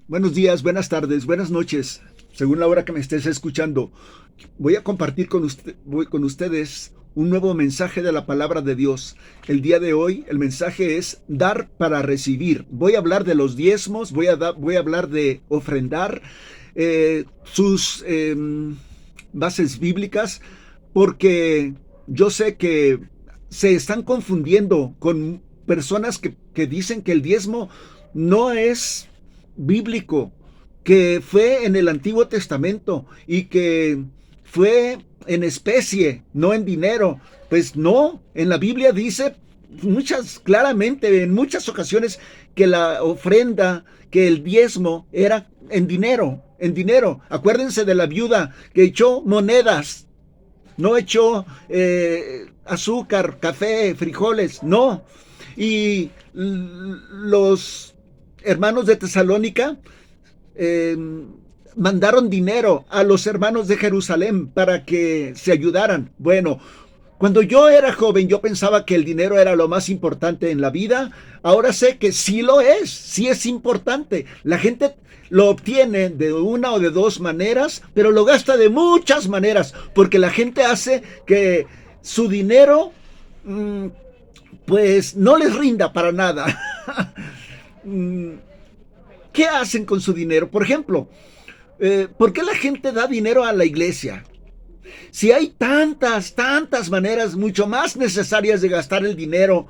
Buenos días, buenas tardes, buenas noches, según la hora que me estés escuchando. Voy a compartir con ustedes un nuevo mensaje de la palabra de Dios. El día de hoy el mensaje es dar para recibir. Voy a hablar de los diezmos, voy a hablar de ofrendar, sus bases bíblicas, porque yo sé que se están confundiendo con personas que dicen que el diezmo no es bíblico, que fue en el Antiguo Testamento y que fue en especie, no en dinero. Pues no, en la Biblia dice claramente, en muchas ocasiones, que la ofrenda, que el diezmo era en dinero, en dinero. Acuérdense de la viuda que echó monedas, no echó azúcar, café, frijoles, no. Y los hermanos de Tesalónica eh, mandaron dinero a los hermanos de Jerusalén para que se ayudaran. Bueno, cuando yo era joven yo pensaba que el dinero era lo más importante en la vida. Ahora sé que sí lo es, sí es importante. La gente lo obtiene de una o de dos maneras, pero lo gasta de muchas maneras, porque la gente hace que su dinero pues no les rinda para nada. ¿Qué hacen con su dinero? Por ejemplo, ¿por qué la gente da dinero a la iglesia? Si hay tantas maneras mucho más necesarias de gastar el dinero,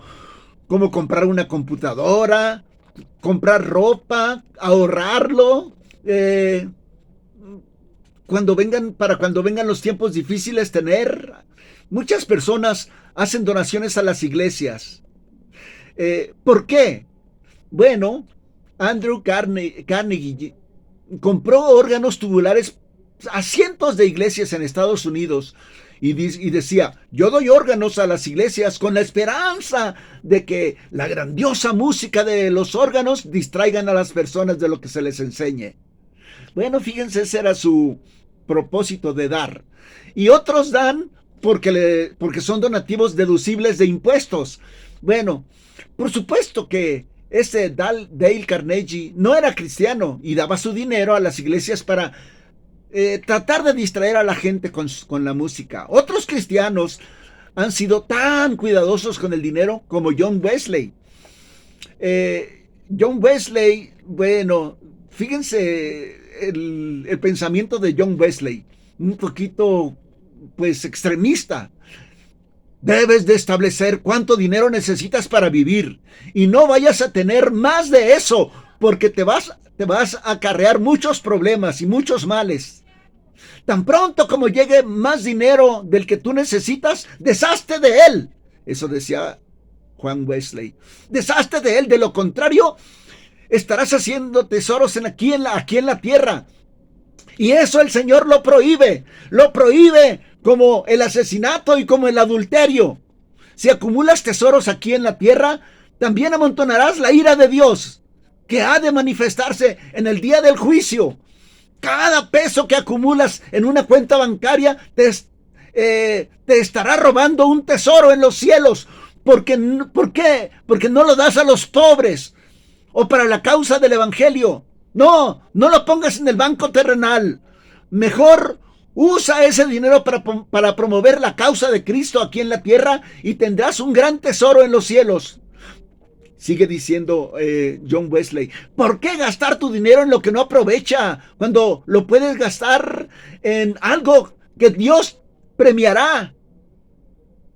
como comprar una computadora, comprar ropa, ahorrarlo, cuando vengan los tiempos difíciles, tener. Muchas personas hacen donaciones a las iglesias. ¿Por qué? Bueno, Andrew Carnegie compró órganos tubulares a cientos de iglesias en Estados Unidos y decía, yo doy órganos a las iglesias con la esperanza de que la grandiosa música de los órganos distraigan a las personas de lo que se les enseñe. Bueno, fíjense, ese era su propósito de dar. Y otros dan porque son donativos deducibles de impuestos. Bueno, por supuesto que ese Dale Carnegie no era cristiano y daba su dinero a las iglesias para tratar de distraer a la gente con la música. Otros cristianos han sido tan cuidadosos con el dinero como John Wesley. John Wesley, bueno, fíjense el pensamiento de John Wesley, un poquito, pues, extremista. Debes de establecer cuánto dinero necesitas para vivir y no vayas a tener más de eso, porque te vas a acarrear muchos problemas y muchos males. Tan pronto como llegue más dinero del que tú necesitas, deshazte de él. Eso decía Juan Wesley. Deshazte de él, de lo contrario, estarás haciendo tesoros aquí en la tierra. Y eso el Señor lo prohíbe como el asesinato y como el adulterio. Si acumulas tesoros aquí en la tierra, también amontonarás la ira de Dios, que ha de manifestarse en el día del juicio. Cada peso que acumulas en una cuenta bancaria te estará robando un tesoro en los cielos. ¿Por qué? Porque no lo das a los pobres o para la causa del evangelio. No, no lo pongas en el banco terrenal. Mejor usa ese dinero para promover la causa de Cristo aquí en la tierra y tendrás un gran tesoro en los cielos. Sigue diciendo John Wesley, ¿por qué gastar tu dinero en lo que no aprovecha cuando lo puedes gastar en algo que Dios premiará?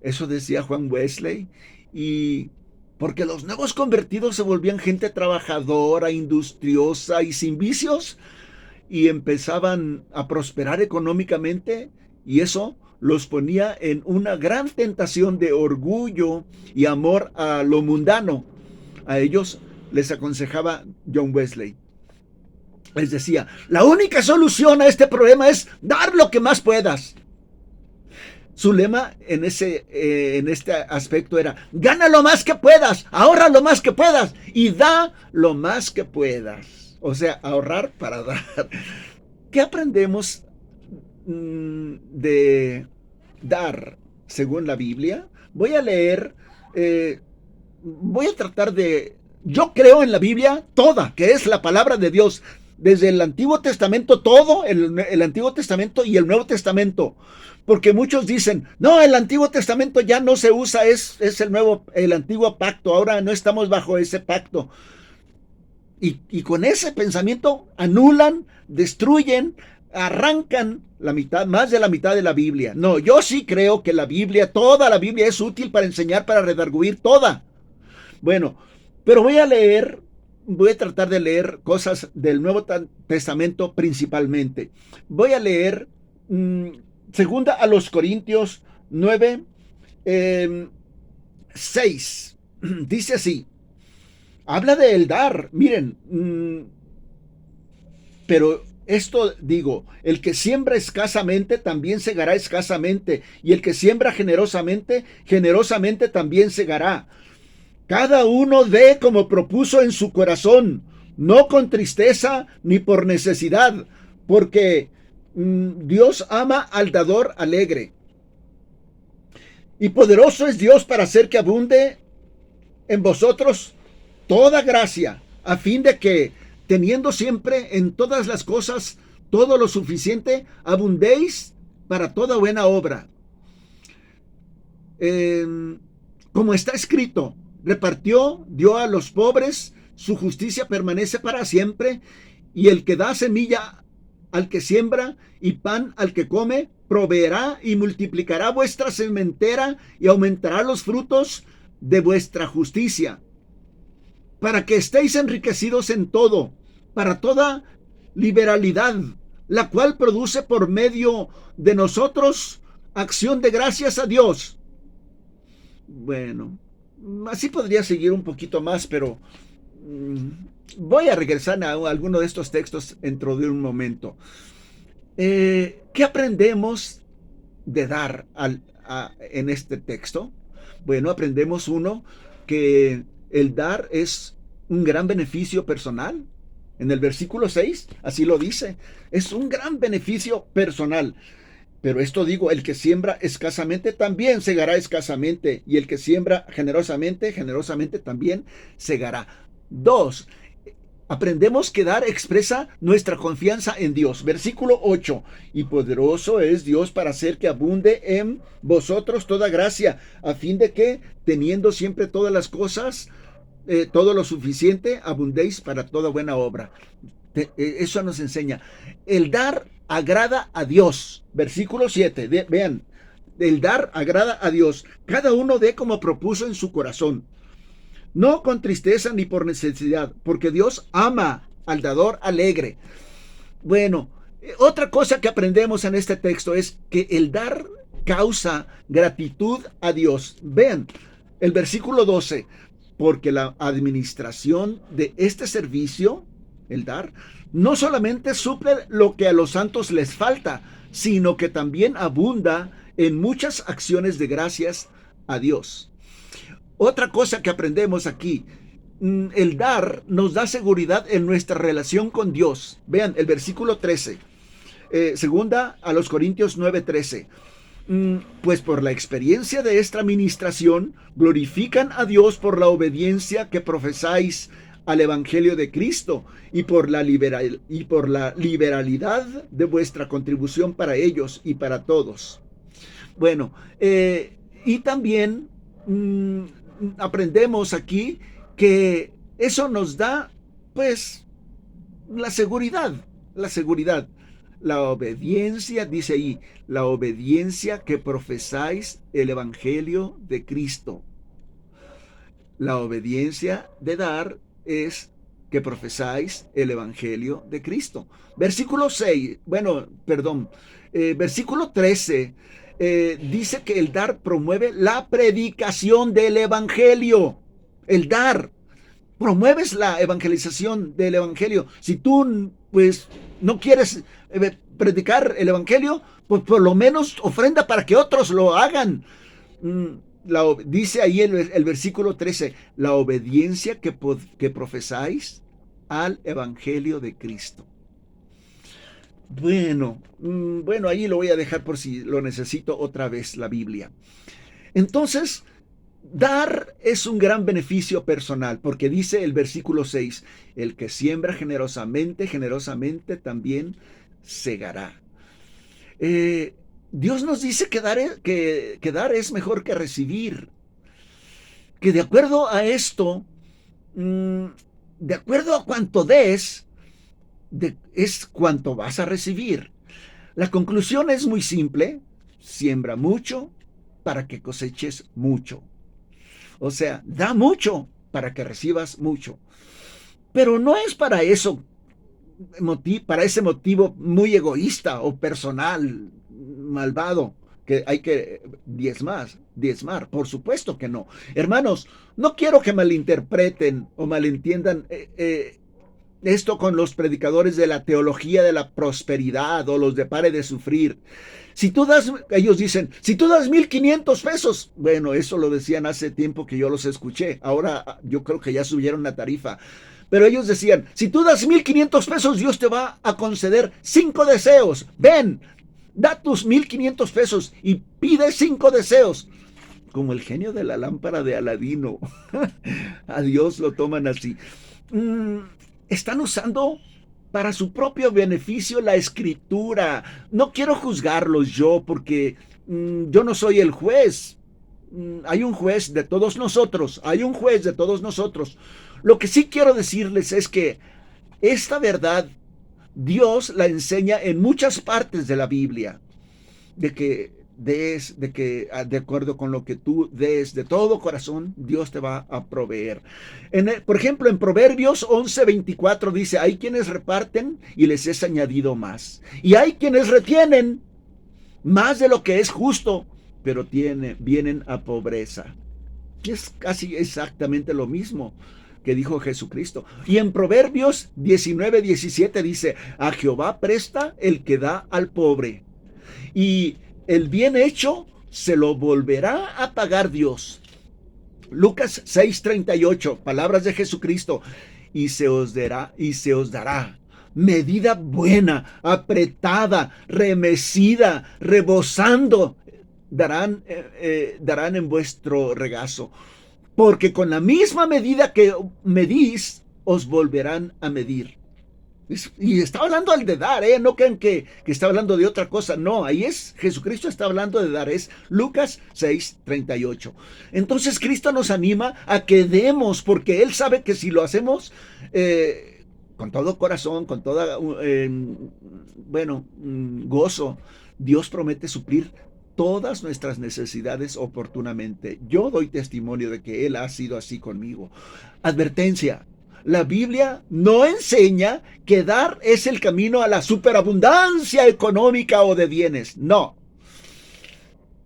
Eso decía Juan Wesley. Y porque los nuevos convertidos se volvían gente trabajadora, industriosa y sin vicios, y empezaban a prosperar económicamente, y eso los ponía en una gran tentación de orgullo y amor a lo mundano. A ellos les aconsejaba John Wesley. Les decía, la única solución a este problema es dar lo que más puedas. Su lema en este aspecto era, gana lo más que puedas, ahorra lo más que puedas y da lo más que puedas. O sea, ahorrar para dar. ¿Qué aprendemos de dar según la Biblia? Voy a leer, voy a tratar de... Yo creo en la Biblia toda, que es la palabra de Dios. desde el Antiguo Testamento, todo, el Antiguo Testamento y el Nuevo Testamento. Porque muchos dicen, no, el Antiguo Testamento ya no se usa, es el antiguo pacto, ahora no estamos bajo ese pacto. Y con ese pensamiento anulan, destruyen, arrancan la mitad, más de la mitad de la Biblia. No, yo sí creo que la Biblia, toda la Biblia es útil para enseñar, para redarguir, toda. Bueno, pero voy a tratar de leer cosas del Nuevo Testamento principalmente. Voy a leer segunda a los Corintios 9, 6. Dice así, habla de el dar, miren, pero esto digo, el que siembra escasamente también segará escasamente, y el que siembra generosamente, generosamente también segará. Cada uno dé como propuso en su corazón, no con tristeza ni por necesidad, porque Dios ama al dador alegre. Y poderoso es Dios para hacer que abunde en vosotros toda gracia, a fin de que, teniendo siempre en todas las cosas todo lo suficiente, abundéis para toda buena obra. Como está escrito, repartió, dio a los pobres, su justicia permanece para siempre, y el que da semilla al que siembra y pan al que come, proveerá y multiplicará vuestra sementera y aumentará los frutos de vuestra justicia, para que estéis enriquecidos en todo, para toda liberalidad, la cual produce por medio de nosotros acción de gracias a Dios. Bueno, así podría seguir un poquito más, pero voy a regresar a alguno de estos textos dentro de un momento. ¿Qué aprendemos de dar en este texto? Bueno, aprendemos uno, que el dar es un gran beneficio personal. En el versículo 6, así lo dice, es un gran beneficio personal. Pero esto digo, el que siembra escasamente también segará escasamente, y el que siembra generosamente, generosamente también segará. 2. Aprendemos que dar expresa nuestra confianza en Dios. Versículo 8. Y poderoso es Dios para hacer que abunde en vosotros toda gracia, a fin de que, teniendo siempre todas las cosas, todo lo suficiente, abundéis para toda buena obra. Eso nos enseña. El dar agrada a Dios. Versículo 7. Vean, el dar agrada a Dios. Cada uno dé como propuso en su corazón, no con tristeza ni por necesidad, porque Dios ama al dador alegre. Bueno, otra cosa que aprendemos en este texto es que el dar causa gratitud a Dios. Vean, el versículo 12, porque la administración de este servicio, el dar, no solamente suple lo que a los santos les falta, sino que también abunda en muchas acciones de gracias a Dios. Otra cosa que aprendemos aquí, el dar nos da seguridad en nuestra relación con Dios. Vean el versículo 13, segunda a los Corintios 9:13. Pues por la experiencia de esta administración glorifican a Dios por la obediencia que profesáis al Evangelio de Cristo y por la liberalidad de vuestra contribución para ellos y para todos. Bueno, y también aprendemos aquí que eso nos da, pues, la seguridad, la obediencia, dice ahí, la obediencia que profesáis el Evangelio de Cristo. La obediencia de dar es que profesáis el Evangelio de Cristo. Versículo 6, versículo 13, dice que el dar promueve la predicación del Evangelio. El dar, promueves la evangelización del Evangelio. Si tú, pues, no quieres predicar el Evangelio, pues por lo menos ofrenda para que otros lo hagan. Dice ahí el versículo 13, la obediencia que profesáis al Evangelio de Cristo. Bueno, ahí lo voy a dejar por si lo necesito otra vez, la Biblia. Entonces, Dar es un gran beneficio personal, porque dice el versículo 6, el que siembra generosamente, generosamente también segará. Eh, Dios nos dice que dar es mejor que recibir, que de acuerdo a esto, mm, de acuerdo a cuánto des, es cuánto vas a recibir. La conclusión es muy simple, siembra mucho para que coseches mucho. O sea, da mucho para que recibas mucho. Pero no es para eso, para ese motivo muy egoísta o personal, malvado, que hay que diezmar. Por supuesto que no. Hermanos, no quiero que malinterpreten o malentiendan esto con los predicadores de la teología de la prosperidad o los de pare de sufrir. Si tú das, ellos dicen, si tú das 1,500 pesos, bueno, eso lo decían hace tiempo que yo los escuché, ahora yo creo que ya subieron la tarifa, pero ellos decían, si tú das 1,500 pesos, Dios te va a conceder 5 deseos, ven, da tus 1,500 pesos y pide 5 deseos, como el genio de la lámpara de Aladino. A Dios lo toman así. Están usando para su propio beneficio la escritura. No quiero juzgarlos yo porque yo no soy el juez. Hay un juez de todos nosotros, hay un juez de todos nosotros. Lo que sí quiero decirles es que esta verdad Dios la enseña en muchas partes de la Biblia, de que de acuerdo con lo que tú des de todo corazón, Dios te va a proveer. Por ejemplo, en Proverbios 11:24 dice, hay quienes reparten y les es añadido más. Y hay quienes retienen más de lo que es justo, pero vienen a pobreza. Es casi exactamente lo mismo que dijo Jesucristo. Y en Proverbios 19:17 dice, a Jehová presta el que da al pobre, y el bien hecho se lo volverá a pagar Dios. Lucas 6:38, palabras de Jesucristo, y se os dará medida buena, apretada, remecida, rebosando, darán en vuestro regazo, porque con la misma medida que medís, os volverán a medir. Y está hablando al de dar, no crean que está hablando de otra cosa. No, ahí es, Jesucristo está hablando de dar, es Lucas 6:38. Entonces Cristo nos anima a que demos, porque Él sabe que si lo hacemos con todo corazón, con toda, gozo, Dios promete suplir todas nuestras necesidades oportunamente. Yo doy testimonio de que Él ha sido así conmigo. Advertencia. La Biblia no enseña que dar es el camino a la superabundancia económica o de bienes. No.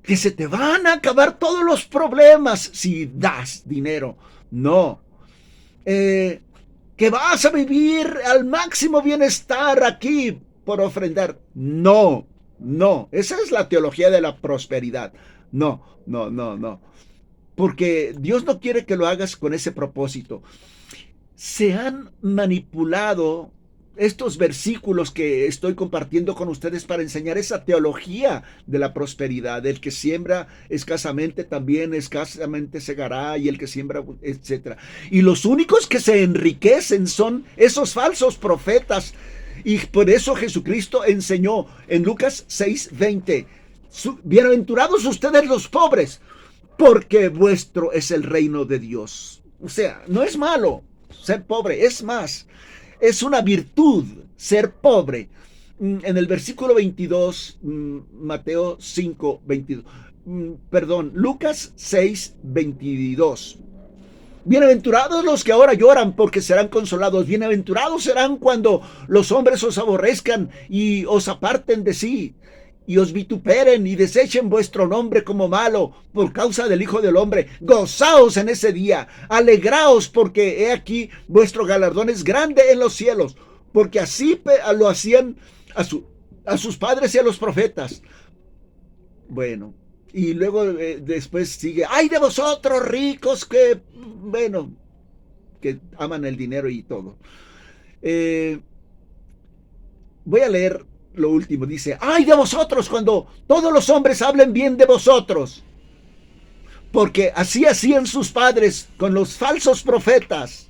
Que se te van a acabar todos los problemas si das dinero. No. Que vas a vivir al máximo bienestar aquí por ofrendar. No. No. Esa es la teología de la prosperidad. No. Porque Dios no quiere que lo hagas con ese propósito. Se han manipulado estos versículos que estoy compartiendo con ustedes para enseñar esa teología de la prosperidad. El que siembra escasamente también escasamente segará, y el que siembra, etc. Y los únicos que se enriquecen son esos falsos profetas. Y por eso Jesucristo enseñó en Lucas 6:20, bienaventurados ustedes los pobres, porque vuestro es el reino de Dios. O sea, no es malo ser pobre, es más, es una virtud ser pobre. En el versículo 22, Mateo 5:22, Lucas 6:22. Bienaventurados los que ahora lloran, porque serán consolados. Bienaventurados serán cuando los hombres os aborrezcan y os aparten de sí, y os vituperen y desechen vuestro nombre como malo por causa del Hijo del Hombre. Gozaos en ese día, alegraos, porque he aquí vuestro galardón es grande en los cielos, porque así lo hacían a sus padres y a los profetas. Bueno, y luego después sigue, ¡ay de vosotros ricos que aman el dinero y todo! Voy a leer lo último. Dice, ¡ay de vosotros cuando todos los hombres hablen bien de vosotros! porque así hacían sus padres con los falsos profetas.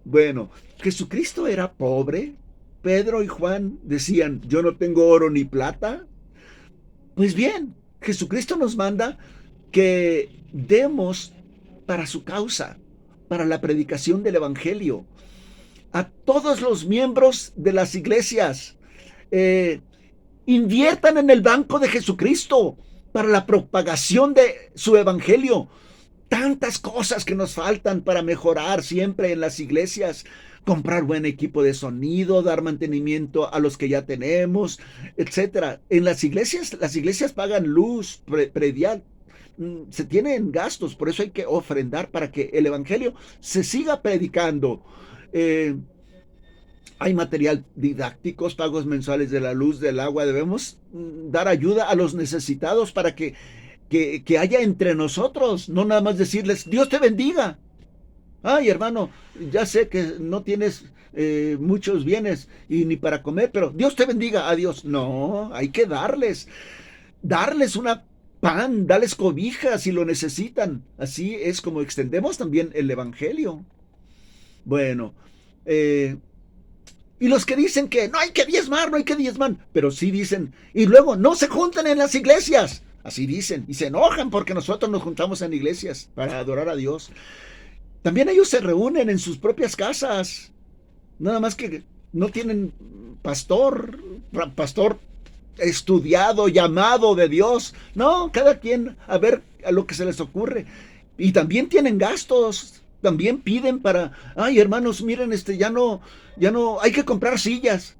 Bueno, Jesucristo era pobre. Pedro y Juan decían, yo no tengo oro ni plata. Pues bien, Jesucristo nos manda que demos para su causa, para la predicación del Evangelio, a todos los miembros de las iglesias. Inviertan en el banco de Jesucristo para la propagación de su Evangelio. Tantas cosas que nos faltan para mejorar siempre en las iglesias. Comprar buen equipo de sonido, dar mantenimiento a los que ya tenemos, etcétera. En las iglesias pagan luz predial. Se tienen gastos, por eso hay que ofrendar para que el evangelio se siga predicando. Hay material didácticos, pagos mensuales de la luz, del agua. Debemos dar ayuda a los necesitados para que haya entre nosotros, no nada más decirles, Dios te bendiga. Ay, hermano, ya sé que no tienes muchos bienes y ni para comer, pero Dios te bendiga. Adiós. No, hay que darles una pan, darles cobija si lo necesitan. Así es como extendemos también el evangelio. Bueno, y los que dicen que no hay que diezmar, pero sí dicen, y luego no se juntan en las iglesias. Así dicen, y se enojan porque nosotros nos juntamos en iglesias para adorar a Dios. También ellos se reúnen en sus propias casas, nada más que no tienen pastor estudiado, llamado de Dios. No, cada quien a ver a lo que se les ocurre. Y también tienen gastos, también piden para, ay hermanos, miren, ya no, hay que comprar sillas.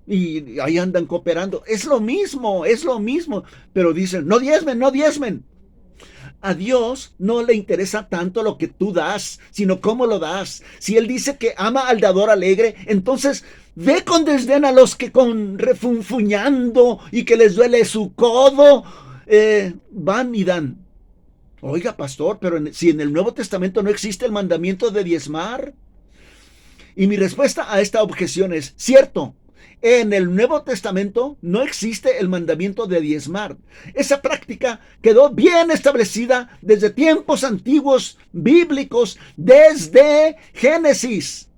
Y ahí andan cooperando. Es lo mismo, pero dicen, no diezmen. A Dios no le interesa tanto lo que tú das, sino cómo lo das. Si Él dice que ama al dador alegre, entonces ve con desdén a los que con refunfuñando y que les duele su codo, van y dan. Oiga, pastor, pero si en el Nuevo Testamento no existe el mandamiento de diezmar. Y mi respuesta a esta objeción es, cierto, en el Nuevo Testamento no existe el mandamiento de diezmar. Esa práctica quedó bien establecida desde tiempos antiguos bíblicos, desde Génesis,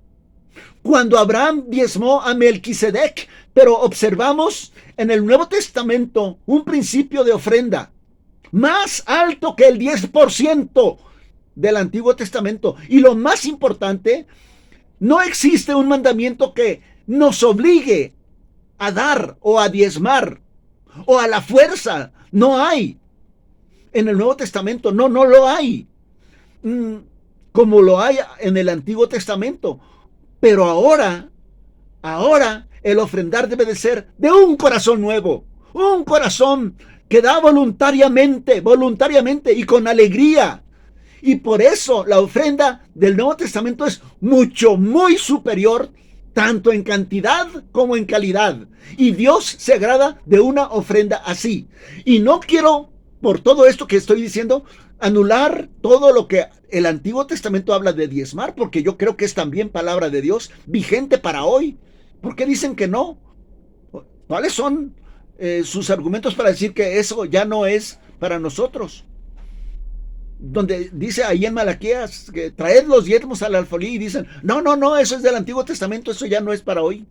cuando Abraham diezmó a Melquisedec. Pero observamos en el Nuevo Testamento un principio de ofrenda más alto que el 10% del Antiguo Testamento. Y lo más importante, no existe un mandamiento que nos obligue a dar o a diezmar o a la fuerza. No hay. En el Nuevo Testamento no lo hay. Como lo hay en el Antiguo Testamento. Pero ahora el ofrendar debe de ser de un corazón nuevo. Un corazón que da voluntariamente y con alegría. Y por eso la ofrenda del Nuevo Testamento es muy superior, tanto en cantidad como en calidad. Y Dios se agrada de una ofrenda así. Y no quiero, por todo esto que estoy diciendo, anular todo lo que el Antiguo Testamento habla de diezmar, porque yo creo que es también palabra de Dios vigente para hoy. ¿Por qué dicen que no? ¿Cuáles son sus argumentos para decir que eso ya no es para nosotros? Donde dice ahí en Malaquías que traed los diezmos al alfolí y dicen, no, eso es del Antiguo Testamento, eso ya no es para hoy.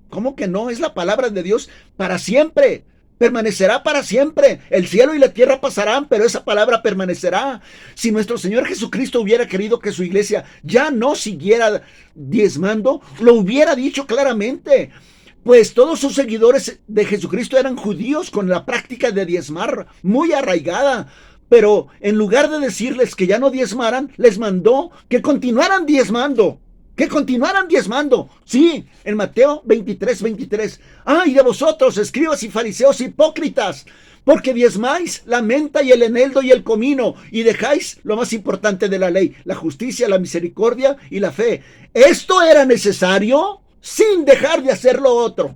¿Cómo que no? Es la palabra de Dios para siempre, permanecerá para siempre. El cielo y la tierra pasarán, pero esa palabra permanecerá. Si nuestro Señor Jesucristo hubiera querido que su iglesia ya no siguiera diezmando, lo hubiera dicho claramente. Pues todos sus seguidores de Jesucristo eran judíos con la práctica de diezmar muy arraigada. Pero en lugar de decirles que ya no diezmaran, les mandó que continuaran diezmando. Sí, en Mateo 23. ¡Ay de vosotros, escribas y fariseos hipócritas! Porque diezmáis la menta y el eneldo y el comino, y dejáis lo más importante de la ley, la justicia, la misericordia y la fe. ¿Esto era necesario? Sin dejar de hacer lo otro.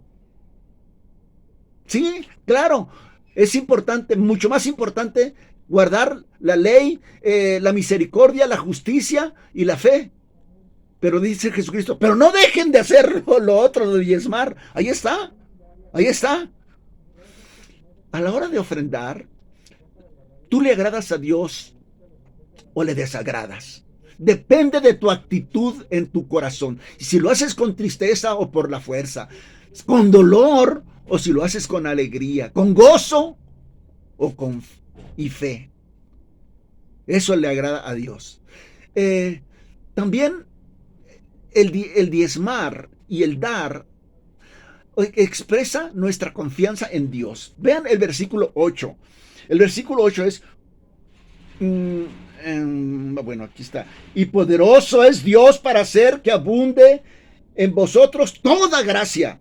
Sí, claro, es importante, mucho más importante guardar la ley, la misericordia, la justicia y la fe. Pero dice Jesucristo, pero no dejen de hacer lo otro de diezmar. Ahí está. A la hora de ofrendar, ¿Tú le agradas a Dios o le desagradas? Depende de tu actitud en tu corazón. Si lo haces con tristeza o por la fuerza, con dolor o si lo haces con alegría, con gozo o con y fe. Eso le agrada a Dios. También el diezmar y el dar expresa nuestra confianza en Dios. Vean el versículo 8. El versículo 8 es, bueno, aquí está. Y poderoso es Dios para hacer que abunde en vosotros toda gracia,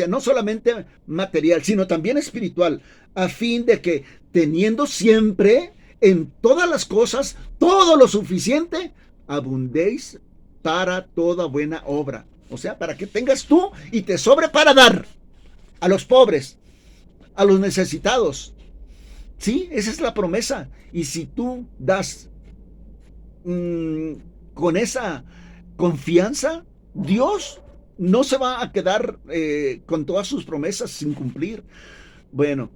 no solamente material, sino también espiritual, a fin de que teniendo siempre en todas las cosas todo lo suficiente, abundéis para toda buena obra. O sea, para que tengas tú y te sobre para dar a los pobres, a los necesitados. Sí, esa es la promesa. Y si tú das con esa confianza, Dios no se va a quedar con todas sus promesas sin cumplir. Bueno,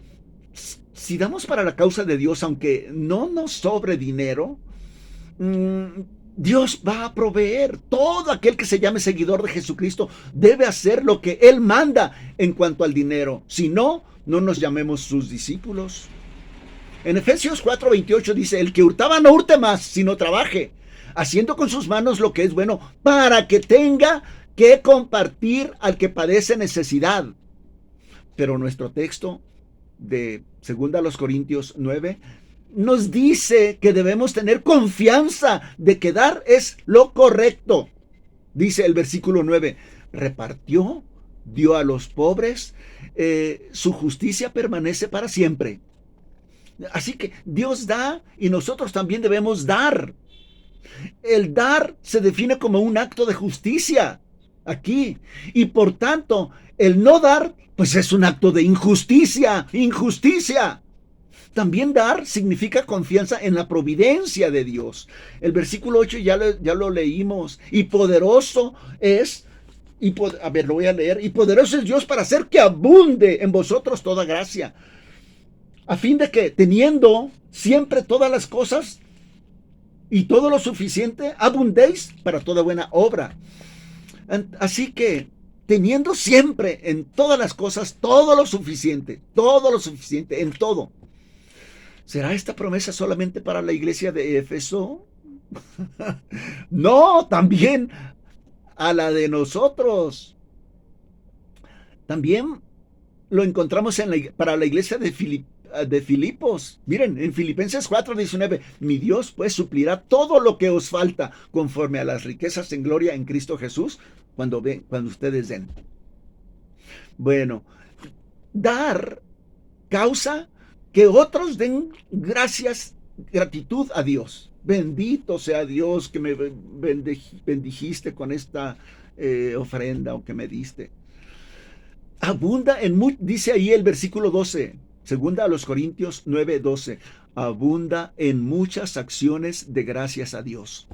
si damos para la causa de Dios, aunque no nos sobre dinero, Dios va a proveer. Todo aquel que se llame seguidor de Jesucristo debe hacer lo que Él manda en cuanto al dinero. Si no, no nos llamemos sus discípulos. En Efesios 4:28 dice, el que hurtaba no hurte más, sino trabaje, haciendo con sus manos lo que es bueno, para que tenga que compartir al que padece necesidad. Pero nuestro texto de 2 Corintios 9 nos dice que debemos tener confianza de que dar es lo correcto. Dice el versículo 9, repartió, dio a los pobres, su justicia permanece para siempre. Así que Dios da y nosotros también debemos dar. El dar se define como un acto de justicia aquí. Y por tanto, el no dar, pues es un acto de injusticia. También dar significa confianza en la providencia de Dios. El versículo 8 ya lo leímos. Y poderoso es, lo voy a leer. Y poderoso es Dios para hacer que abunde en vosotros toda gracia, a fin de que, teniendo siempre todas las cosas y todo lo suficiente, abundéis para toda buena obra. Así que, teniendo siempre en todas las cosas todo lo suficiente en todo. ¿Será esta promesa solamente para la iglesia de Éfeso? No, también a la de nosotros. También lo encontramos para la iglesia de Filipos. Miren, en Filipenses 4:19, mi Dios pues suplirá todo lo que os falta conforme a las riquezas en gloria en Cristo Jesús cuando ustedes den. Bueno, dar causa que otros den gratitud a Dios. Bendito sea Dios que me bendijiste con esta ofrenda o que me diste. Abunda dice ahí el versículo 12, segunda a los Corintios 9:12, abunda en muchas acciones de gracias a Dios.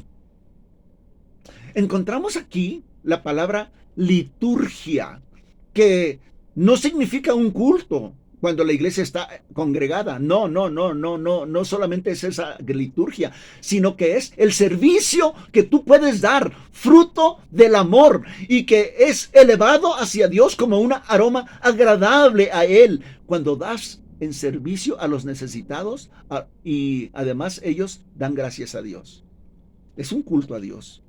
Encontramos aquí la palabra liturgia, que no significa un culto cuando la iglesia está congregada. No solamente es esa liturgia, sino que es el servicio que tú puedes dar, fruto del amor, y que es elevado hacia Dios como un aroma agradable a Él, cuando das en servicio a los necesitados y además ellos dan gracias a Dios. Es un culto a Dios.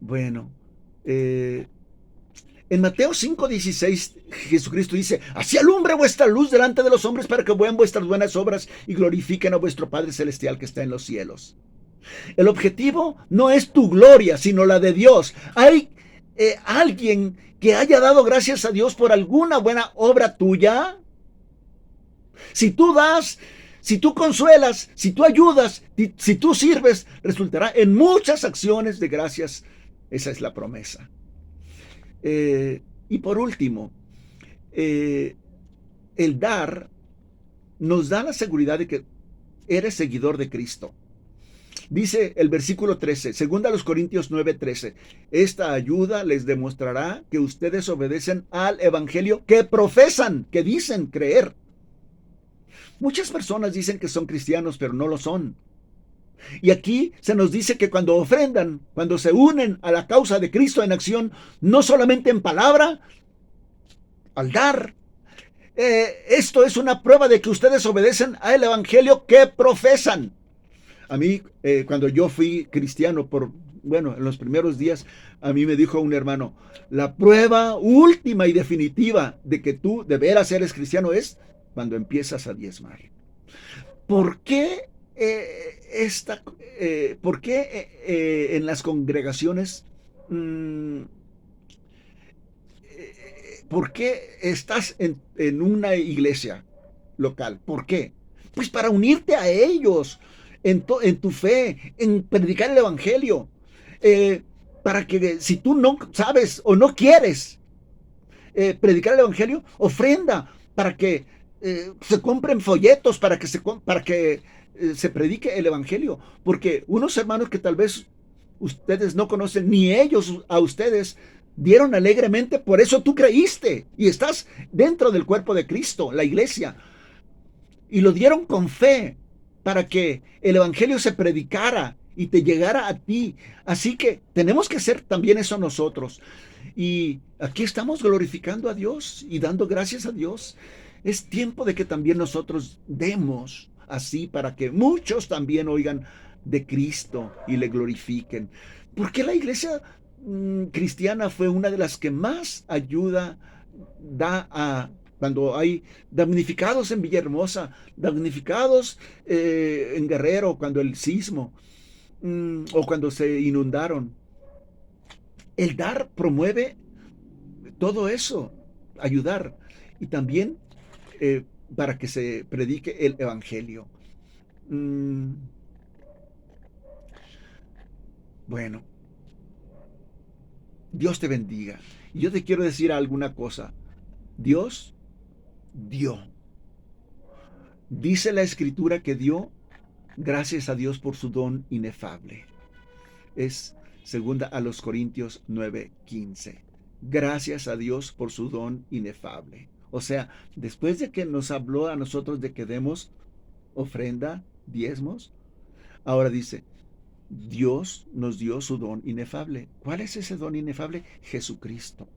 Bueno, en Mateo 5:16, Jesucristo dice, así alumbre vuestra luz delante de los hombres para que vean vuestras buenas obras y glorifiquen a vuestro Padre Celestial que está en los cielos. El objetivo no es tu gloria, sino la de Dios. ¿Hay alguien que haya dado gracias a Dios por alguna buena obra tuya? Si tú das, si tú consuelas, si tú ayudas, si tú sirves, resultará en muchas acciones de gracias. Esa es la promesa. Y por último, el dar nos da la seguridad de que eres seguidor de Cristo. Dice el versículo 13, segunda a los Corintios 9:13, esta ayuda les demostrará que ustedes obedecen al evangelio que profesan, que dicen creer. Muchas personas dicen que son cristianos, pero no lo son. Y aquí se nos dice que cuando ofrendan, cuando se unen a la causa de Cristo en acción, no solamente en palabra, al dar, esto es una prueba de que ustedes obedecen al evangelio que profesan. A mí, cuando yo fui cristiano, en los primeros días, a mí me dijo un hermano, la prueba última y definitiva de que tú de veras eres cristiano es cuando empiezas a diezmar. ¿Por qué en las congregaciones, mm, por qué estás en una iglesia local? ¿Por qué? Pues para unirte a ellos en tu fe, en predicar el evangelio. Eh, para que si tú no sabes o no quieres predicar el evangelio, ofrenda para que se compren folletos, para que se predique el evangelio. Porque unos hermanos que tal vez ustedes no conocen, ni ellos a ustedes, dieron alegremente, por eso tú creíste y estás dentro del cuerpo de Cristo, la iglesia. Y lo dieron con fe para que el evangelio se predicara y te llegara a ti. Así que tenemos que hacer también eso nosotros. Y aquí estamos glorificando a Dios y dando gracias a Dios. Es tiempo de que también nosotros demos así para que muchos también oigan de Cristo y le glorifiquen. Porque la iglesia cristiana fue una de las que más ayuda da a cuando hay damnificados en Villahermosa, damnificados en Guerrero, cuando el sismo o cuando se inundaron. El dar promueve todo eso, ayudar. Y también para que se predique el evangelio. Mm, bueno, Dios te bendiga. Y yo te quiero decir alguna cosa. Dios dio. Dice la escritura que dio gracias a Dios por su don inefable. Es segunda a los Corintios 9:15. Gracias a Dios por su don inefable. O sea, después de que nos habló a nosotros de que demos ofrenda, diezmos, ahora dice, Dios nos dio su don inefable. ¿Cuál es ese don inefable? Jesucristo,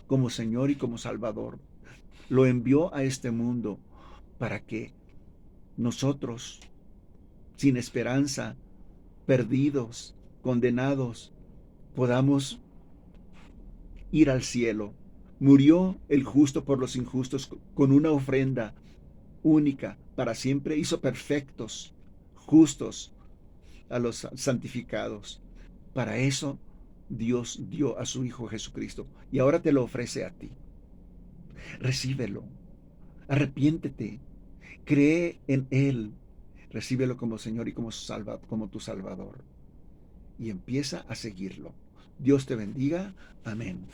como Señor y como Salvador. Lo envió a este mundo para que nosotros, sin esperanza, perdidos, condenados, podamos ir al cielo. Murió el justo por los injustos con una ofrenda única para siempre. Hizo perfectos, justos a los santificados. Para eso Dios dio a su Hijo Jesucristo y ahora te lo ofrece a ti. Recíbelo, arrepiéntete, cree en Él, recíbelo como Señor y como tu Salvador y empieza a seguirlo. Dios te bendiga. Amén.